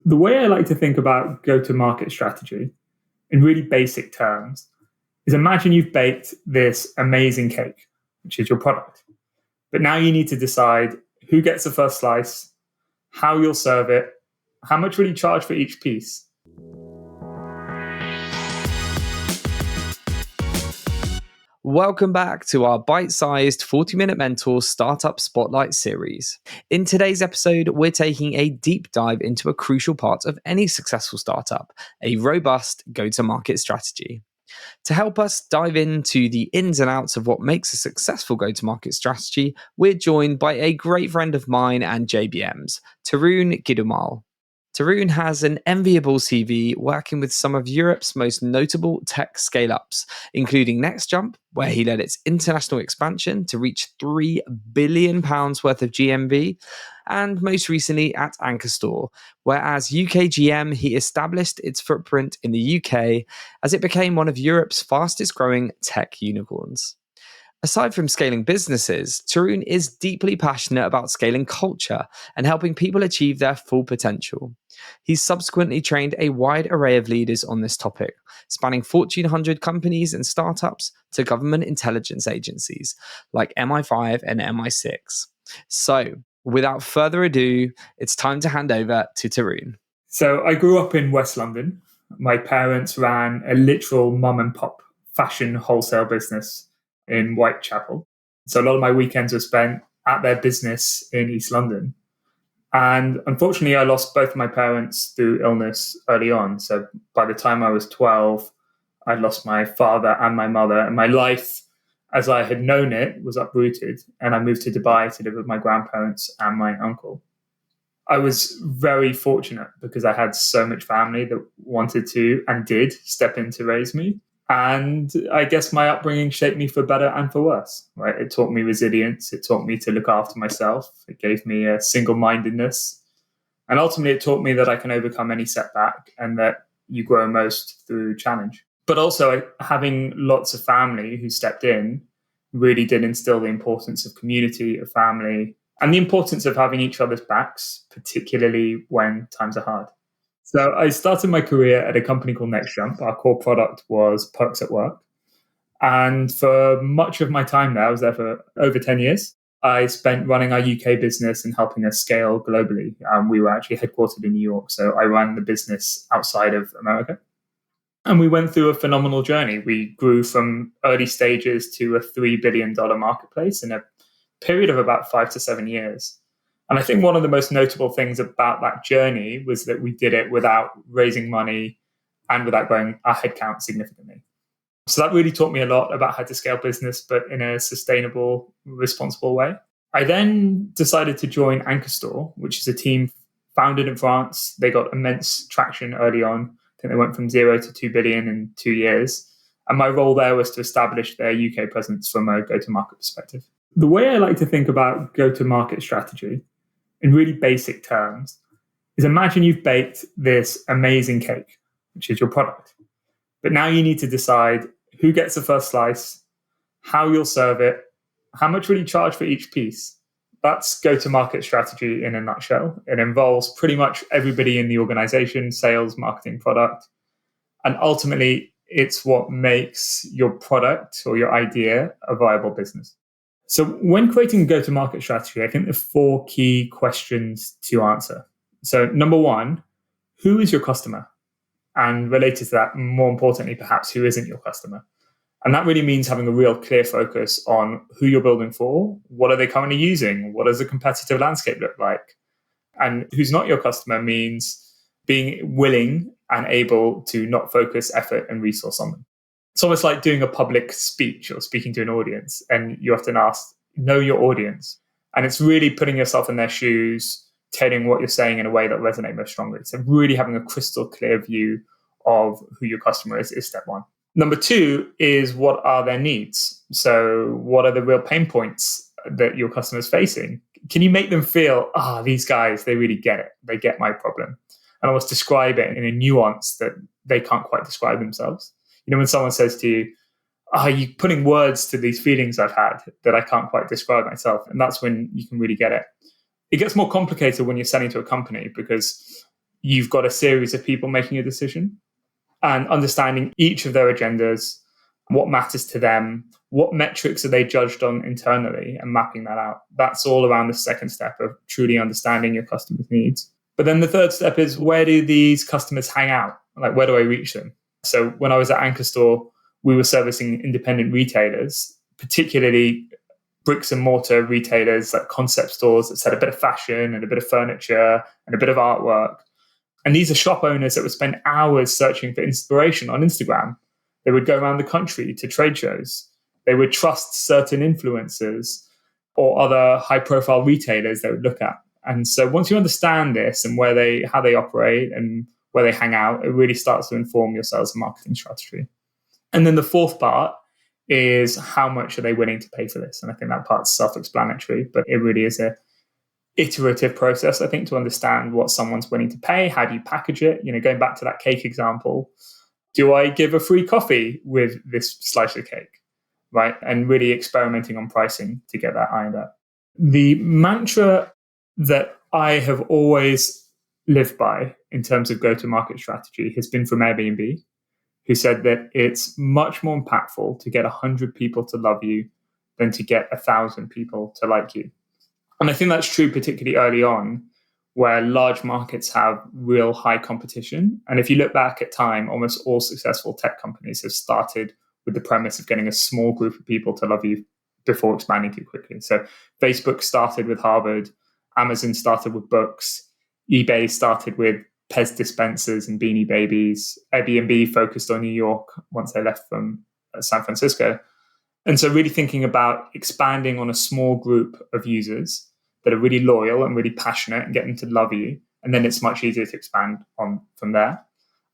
The way I like to think about go-to-market strategy in really basic terms is imagine you've baked this amazing cake, which is your product. But now you need to decide who gets the first slice, how you'll serve it, how much will you charge for each piece. Welcome back to our bite-sized 40-minute mentor startup spotlight series. In today's episode, we're taking a deep dive into a crucial part of any successful startup, a robust go-to-market strategy. To help us dive into the ins and outs of what makes a successful go-to-market strategy, we're joined by a great friend of mine and JBM's, Tarun Gidoomal. Tarun has an enviable CV working with some of Europe's most notable tech scale-ups, including NextJump, where he led its international expansion to reach £3 billion worth of GMV, and most recently at Ankorstore, where as UK GM, he established its footprint in the UK as it became one of Europe's fastest growing tech unicorns. Aside from scaling businesses, Tarun is deeply passionate about scaling culture and helping people achieve their full potential. He's subsequently trained a wide array of leaders on this topic, spanning Fortune 100 companies and startups to government intelligence agencies like MI5 and MI6. So, without further ado, it's time to hand over to Tarun. So I grew up in West London. My parents ran a literal mum and pop fashion wholesale business in Whitechapel. So a lot of my weekends were spent at their business in East London. And unfortunately, I lost both of my parents through illness early on. So by the time I was 12, I lost my father and my mother. And my life, as I had known it, was uprooted. And I moved to Dubai to live with my grandparents and my uncle. I was very fortunate because I had so much family that wanted to and did step in to raise me. And I guess my upbringing shaped me for better and for worse, right? It taught me resilience. It taught me to look after myself. It gave me a single-mindedness. And ultimately, it taught me that I can overcome any setback and that you grow most through challenge. But also, having lots of family who stepped in really did instill the importance of community, of family, and the importance of having each other's backs, particularly when times are hard. So I started my career at a company called NextJump. Our core product was Perks at Work. And for much of my time there, I was there for over 10 years. I spent running our UK business and helping us scale globally. We were actually headquartered in New York, so I ran the business outside of America. And we went through a phenomenal journey. We grew from early stages to a $3 billion marketplace in a period of about 5 to 7 years. And I think one of the most notable things about that journey was that we did it without raising money and without growing our headcount significantly. So that really taught me a lot about how to scale business, but in a sustainable, responsible way. I then decided to join Ankorstore, which is a team founded in France. They got immense traction early on. I think they went from 0 to 2 billion in 2 years. And my role there was to establish their UK presence from a go-to-market perspective. The way I like to think about go-to-market strategy in really basic terms is imagine you've baked this amazing cake, which is your product. But now you need to decide who gets the first slice, how you'll serve it, how much will you charge for each piece. That's go-to-market strategy in a nutshell. It involves pretty much everybody in the organization, sales, marketing, product. And ultimately, it's what makes your product or your idea a viable business. So when creating a go-to-market strategy, I think there are 4 key questions to answer. So number 1, who is your customer? And related to that, more importantly, perhaps who isn't your customer? And that really means having a real clear focus on who you're building for, what are they currently using, what does the competitive landscape look like? And who's not your customer means being willing and able to not focus effort and resource on them. It's almost like doing a public speech or speaking to an audience, and you often ask, know your audience. And it's really putting yourself in their shoes, tailoring what you're saying in a way that resonates most strongly. So really having a crystal clear view of who your customer is step 1. Number 2 is what are their needs? So what are the real pain points that your customer is facing? Can you make them feel, these guys, they really get it. They get my problem. And almost describe it in a nuance that they can't quite describe themselves. You know, when someone says to you, you're putting words to these feelings I've had that I can't quite describe myself. And that's when you can really get it. It gets more complicated when you're selling to a company because you've got a series of people making a decision and understanding each of their agendas, what matters to them, what metrics are they judged on internally, and mapping that out. That's all around the second step of truly understanding your customers' needs. But then the third step is, where do these customers hang out? Like, where do I reach them? So when I was at Ankorstore, we were servicing independent retailers, particularly bricks and mortar retailers like concept stores that sell a bit of fashion and a bit of furniture and a bit of artwork. And these are shop owners that would spend hours searching for inspiration on Instagram. They would go around the country to trade shows. They would trust certain influencers or other high-profile retailers they would look at. And so once you understand this and how they operate and where they hang out, it really starts to inform your sales and marketing strategy. And then the fourth part is, how much are they willing to pay for this? And I think that part's self-explanatory, but it really is a iterative process, I think, to understand what someone's willing to pay. How do you package it? Going back to that cake example, do I give a free coffee with this slice of cake? Right? And really experimenting on pricing to get that ironed out. The mantra that I have always lived by in terms of go-to-market strategy has been from Airbnb, who said that it's much more impactful to get 100 people to love you than to get 1,000 people to like you. And I think that's true particularly early on, where large markets have real high competition. And if you look back at time, almost all successful tech companies have started with the premise of getting a small group of people to love you before expanding too quickly. So Facebook started with Harvard, Amazon started with books, eBay started with Pez dispensers and Beanie Babies, Airbnb focused on New York once they left from San Francisco. And so really thinking about expanding on a small group of users that are really loyal and really passionate and get them to love you. And then it's much easier to expand on from there.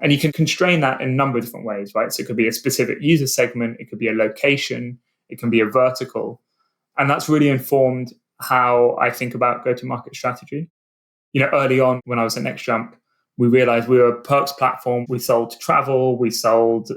And you can constrain that in a number of different ways, right? So it could be a specific user segment, it could be a location, it can be a vertical. And that's really informed how I think about go-to-market strategy. Early on when I was at NextJump, we realized we were a perks platform. We sold travel, we sold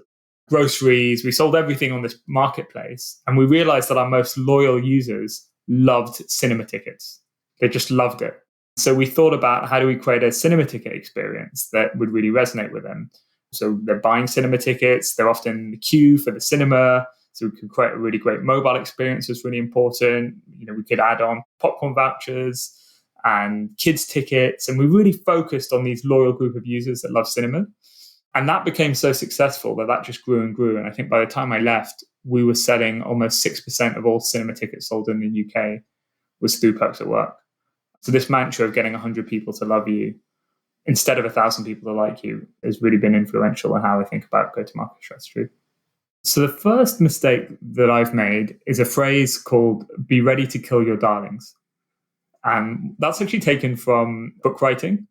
groceries, we sold everything on this marketplace. And we realized that our most loyal users loved cinema tickets. They just loved it. So we thought about, how do we create a cinema ticket experience that would really resonate with them? So they're buying cinema tickets, they're often in the queue for the cinema. So we could create a really great mobile experience, was really important. We could add on popcorn vouchers and kids tickets. And we really focused on these loyal group of users that love cinema. And that became so successful that just grew and grew. And I think by the time I left, we were selling almost 6% of all cinema tickets sold in the UK was through Perks at Work. So this mantra of getting 100 people to love you instead of 1,000 people to like you has really been influential in how I think about go-to-market strategy. So the first mistake that I've made is a phrase called "be ready to kill your darlings." And that's actually taken from book writing.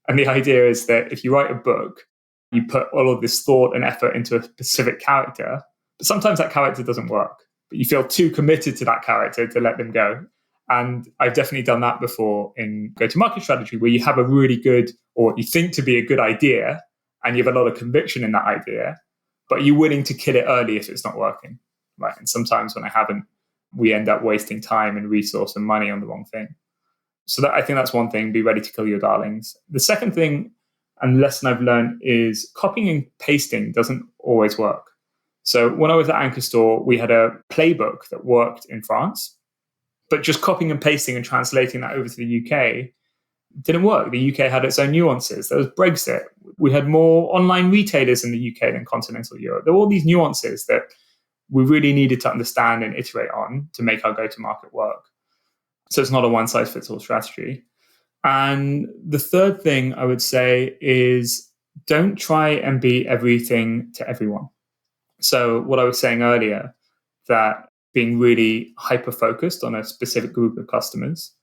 And the idea is that if you write a book, you put all of this thought and effort into a specific character, but sometimes that character doesn't work. But you feel too committed to that character to let them go. And I've definitely done that before in go-to-market strategy, where you have a really good, or you think to be a good idea, and you have a lot of conviction in that idea, but you're willing to kill it early if it's not working, right? And sometimes when I haven't, we end up wasting time and resource and money on the wrong thing. So I think that's one thing, be ready to kill your darlings. The second thing and lesson I've learned is copying and pasting doesn't always work. So when I was at Ankorstore, we had a playbook that worked in France, but just copying and pasting and translating that over to the UK didn't work. The UK had its own nuances. There was Brexit. We had more online retailers in the UK than continental Europe. There were all these nuances that we really needed to understand and iterate on to make our go-to-market work. So it's not a one-size-fits-all strategy. And the third thing I would say is, don't try and be everything to everyone. So what I was saying earlier, that being really hyper-focused on a specific group of customers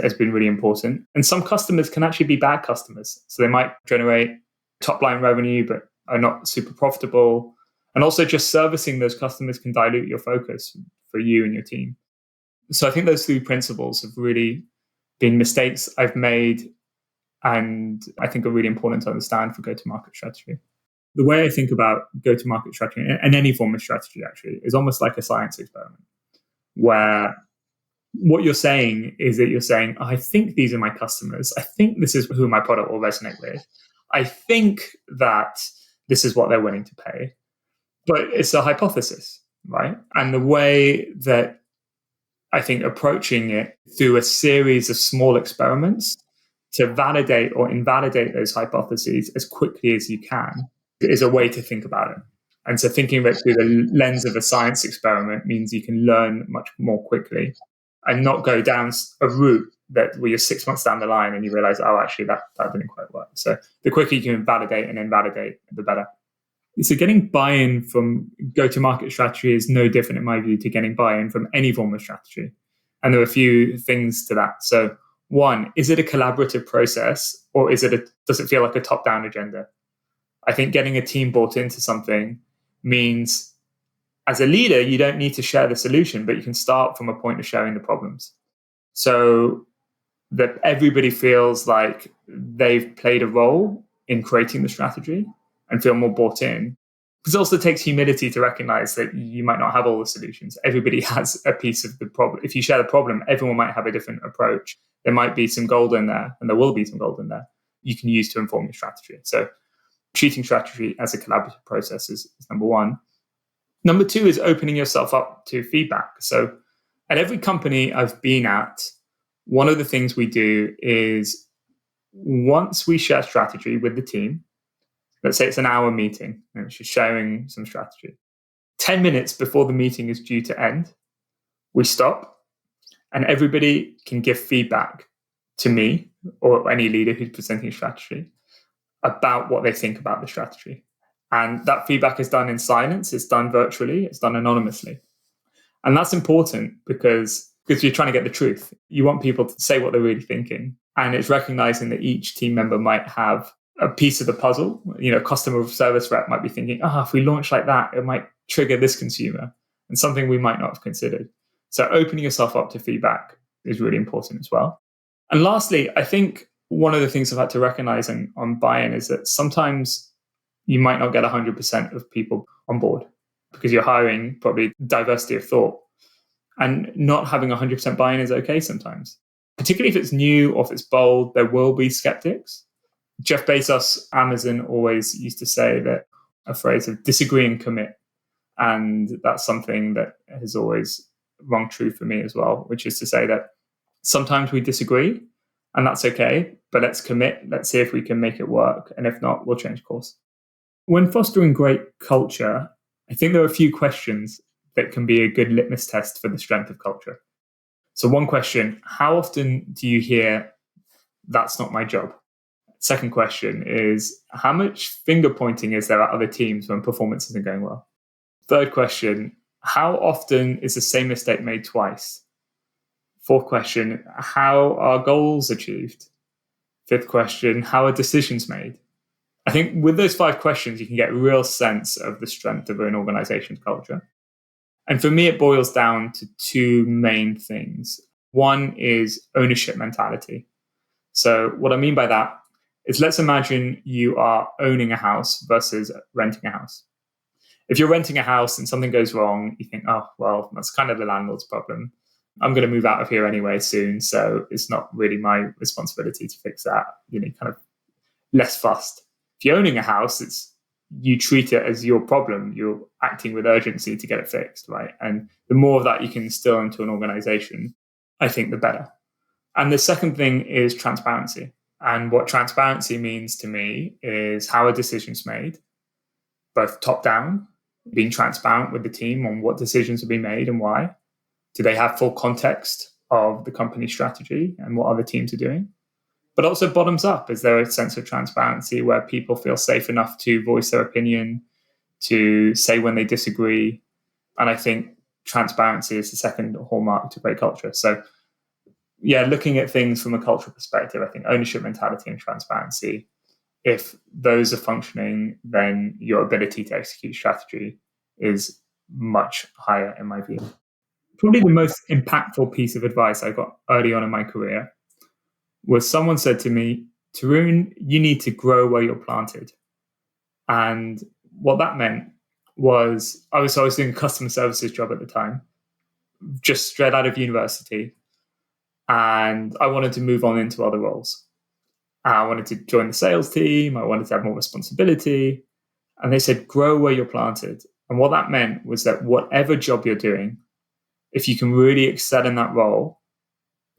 has been really important. And some customers can actually be bad customers. So they might generate top-line revenue, but are not super profitable. And also just servicing those customers can dilute your focus for you and your team. So I think those three principles have really been mistakes I've made, and I think are really important to understand for go-to-market strategy. The way I think about go-to-market strategy, and any form of strategy actually, is almost like a science experiment, where what you're saying is that you're saying, I think these are my customers. I think this is who my product will resonate with. I think that this is what they're willing to pay. But it's a hypothesis, right? And the way that I think approaching it through a series of small experiments to validate or invalidate those hypotheses as quickly as you can is a way to think about it. And so thinking of it through the lens of a science experiment means you can learn much more quickly and not go down a route that where you're 6 months down the line and you realize, oh, actually that didn't quite work. So the quicker you can validate and invalidate, the better. So getting buy-in from go-to-market strategy is no different, in my view, to getting buy-in from any form of strategy. And there are a few things to that. So one, is it a collaborative process or does it feel like a top-down agenda? I think getting a team bought into something means as a leader, you don't need to share the solution, but you can start from a point of sharing the problems. So that everybody feels like they've played a role in creating the strategy and feel more bought in. Because it also takes humility to recognize that you might not have all the solutions. Everybody has a piece of the problem. If you share the problem, everyone might have a different approach. There might be some gold in there, and there will be some gold in there you can use to inform your strategy. So treating strategy as a collaborative process is number one. Number two is opening yourself up to feedback. So at every company I've been at, one of the things we do is once we share strategy with the team, let's say it's an hour meeting and it's just sharing some strategy. 10 minutes before the meeting is due to end, we stop and everybody can give feedback to me or any leader who's presenting strategy about what they think about the strategy. And that feedback is done in silence, it's done virtually, it's done anonymously. And that's important because you're trying to get the truth. You want people to say what they're really thinking. And it's recognizing that each team member might have a piece of the puzzle. Customer service rep might be thinking, if we launch like that, it might trigger this consumer and something we might not have considered. So opening yourself up to feedback is really important as well. And lastly, I think one of the things I've had to recognize on buy-in is that sometimes you might not get 100% of people on board because you're hiring probably diversity of thought. And not having 100% buy-in is okay sometimes. Particularly if it's new or if it's bold, there will be skeptics. Jeff Bezos, Amazon, always used to say that a phrase of disagree and commit. And that's something that has always rung true for me as well, which is to say that sometimes we disagree and that's okay, but let's commit. Let's see if we can make it work. And if not, we'll change course. When fostering great culture, I think there are a few questions that can be a good litmus test for the strength of culture. So one question, how often do you hear, that's not my job? Second question is, how much finger pointing is there at other teams when performance isn't going well? Third question, how often is the same mistake made twice? Fourth question, how are goals achieved? Fifth question, how are decisions made? I think with those 5 questions, you can get a real sense of the strength of an organization's culture. And for me, it boils down to 2 main things. One is ownership mentality. So what I mean by that is, let's imagine you are owning a house versus renting a house. If you're renting a house and something goes wrong, you think, oh, well, that's kind of the landlord's problem. I'm going to move out of here anyway soon, so it's not really my responsibility to fix that. Kind of less fussed. If you're owning a house, you treat it as your problem. You're acting with urgency to get it fixed, right? And the more of that you can instill into an organization, I think the better. And the second thing is transparency. And what transparency means to me is how are decisions made, both top down, being transparent with the team on what decisions are being made and why. Do they have full context of the company strategy and what other teams are doing? But also bottoms up, is there a sense of transparency where people feel safe enough to voice their opinion, to say when they disagree? And I think transparency is the second hallmark to great culture. So yeah, looking at things from a cultural perspective, I think ownership mentality and transparency, if those are functioning, then your ability to execute strategy is much higher in my view. Probably the most impactful piece of advice I got early on in my career was someone said to me, Tarun, you need to grow where you're planted. And what that meant was I was doing a customer services job at the time, just straight out of university. and I wanted to move on into other roles. I wanted to join the sales team. I wanted to have more responsibility. And they said, grow where you're planted. And what that meant was that whatever job you're doing, if you can really excel in that role,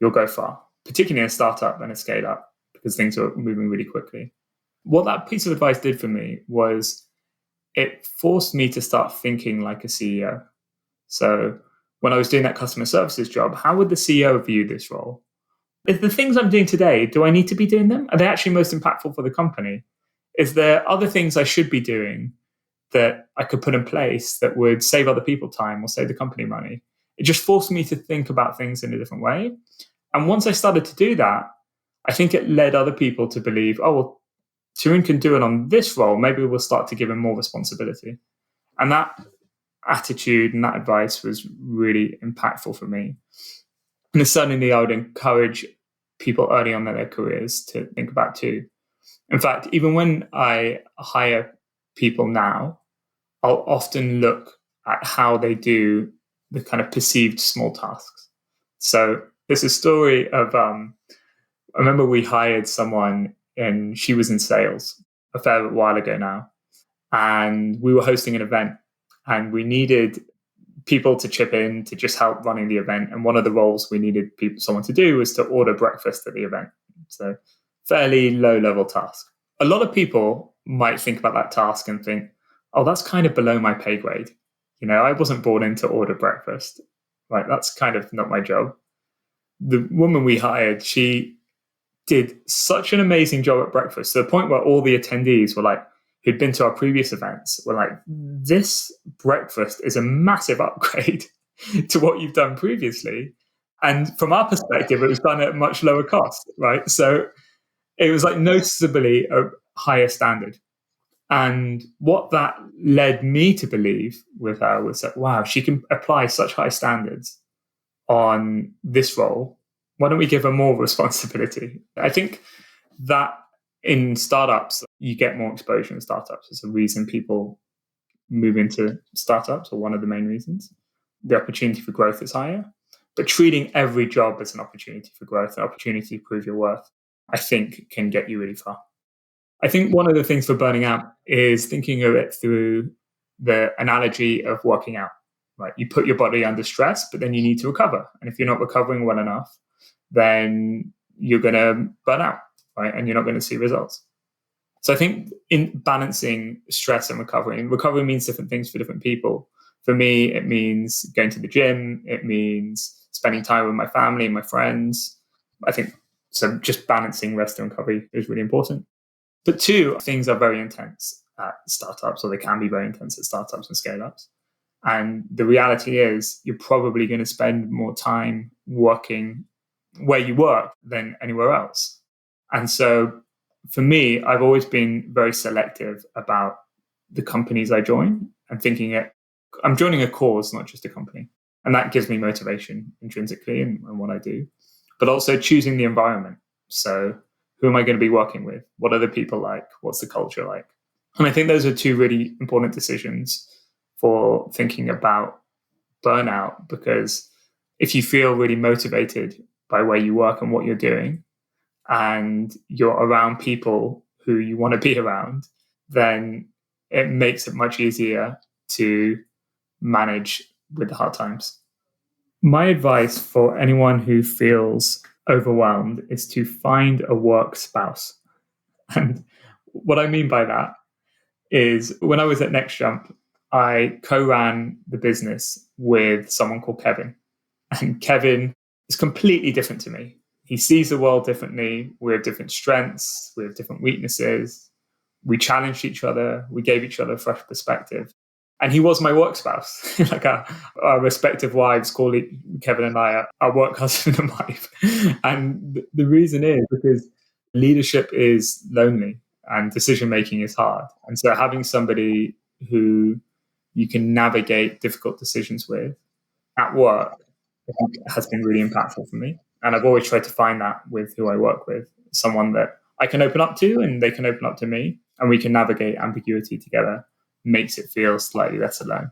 you'll go far, particularly in a startup and a scale up, because things are moving really quickly. What that piece of advice did for me was it forced me to start thinking like a CEO. So when I was doing that customer services job, how would the CEO view this role? If the things I'm doing today, do I need to be doing them? Are they actually most impactful for the company? Is there other things I should be doing that I could put in place that would save other people time or save the company money? It just forced me to think about things in a different way. And once I started to do that, I think it led other people to believe, oh, well, Tarun can do it on this role. Maybe we'll start to give him more responsibility. And that attitude and that advice was really impactful for me. And certainly I would encourage people early on in their careers to think about too. In fact, even when I hire people now, I'll often look at how they do the kind of perceived small tasks. So there's a story of, I remember we hired someone and she was in sales a fair while ago now. And we were hosting an event and we needed people to chip in to just help running the event. And one of the roles we needed someone to do was to order breakfast at the event. So fairly low level task. A lot of people might think about that task and think, oh, that's kind of below my pay grade. I wasn't brought in to order breakfast. Right? That's kind of not my job. The woman we hired, she did such an amazing job at breakfast to the point where all the attendees were like, who'd been to our previous events, were like, this breakfast is a massive upgrade to what you've done previously. And from our perspective, it was done at much lower cost, right? So it was like noticeably a higher standard. And what that led me to believe with her was that, wow, she can apply such high standards on this role. Why don't we give her more responsibility? I think that in startups, you get more exposure in startups. It's a reason people move into startups, or one of the main reasons. The opportunity for growth is higher. But treating every job as an opportunity for growth, an opportunity to prove your worth, I think can get you really far. I think one of the things for burning out is thinking of it through the analogy of working out. Right? You put your body under stress, but then you need to recover. And if you're not recovering well enough, then you're going to burn out, right? And you're not going to see results. So I think in balancing stress and recovery means different things for different people. For me, it means going to the gym. It means spending time with my family and my friends. I think so. Just balancing rest and recovery is really important. But two, things are very intense at startups, or they can be very intense at startups and scale-ups. And the reality is you're probably going to spend more time working where you work than anywhere else. And so for me, I've always been very selective about the companies I join and thinking I'm joining a cause, not just a company. And that gives me motivation intrinsically in what I do, but also choosing the environment. So who am I going to be working with? What are the people like? What's the culture like? And I think those are two really important decisions for thinking about burnout, because if you feel really motivated by where you work and what you're doing, and you're around people who you want to be around, then it makes it much easier to manage with the hard times. My advice for anyone who feels overwhelmed is to find a work spouse. And what I mean by that is when I was at Next Jump, I co-ran the business with someone called Kevin. And Kevin is completely different to me. He sees the world differently. We have different strengths. We have different weaknesses. We challenged each other. We gave each other a fresh perspective. And he was my work spouse. Like our respective wives call it, Kevin and I, our work husband and wife. And the reason is because leadership is lonely and decision-making is hard. And so having somebody who you can navigate difficult decisions with at work has been really impactful for me. And I've always tried to find that with who I work with, someone that I can open up to and they can open up to me, and we can navigate ambiguity together. Makes it feel slightly less alone.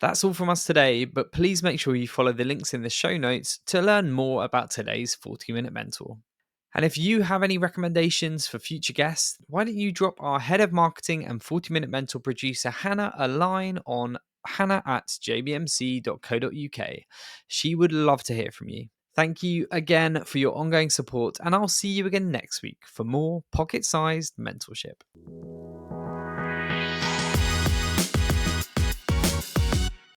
That's all from us today, but please make sure you follow the links in the show notes to learn more about today's 40-minute mentor. And if you have any recommendations for future guests, why don't you drop our head of marketing and 40-minute mentor producer Hannah a line on hannah@jbmc.co.uk. She would love to hear from you. Thank you again for your ongoing support, and I'll see you again next week for more pocket-sized mentorship.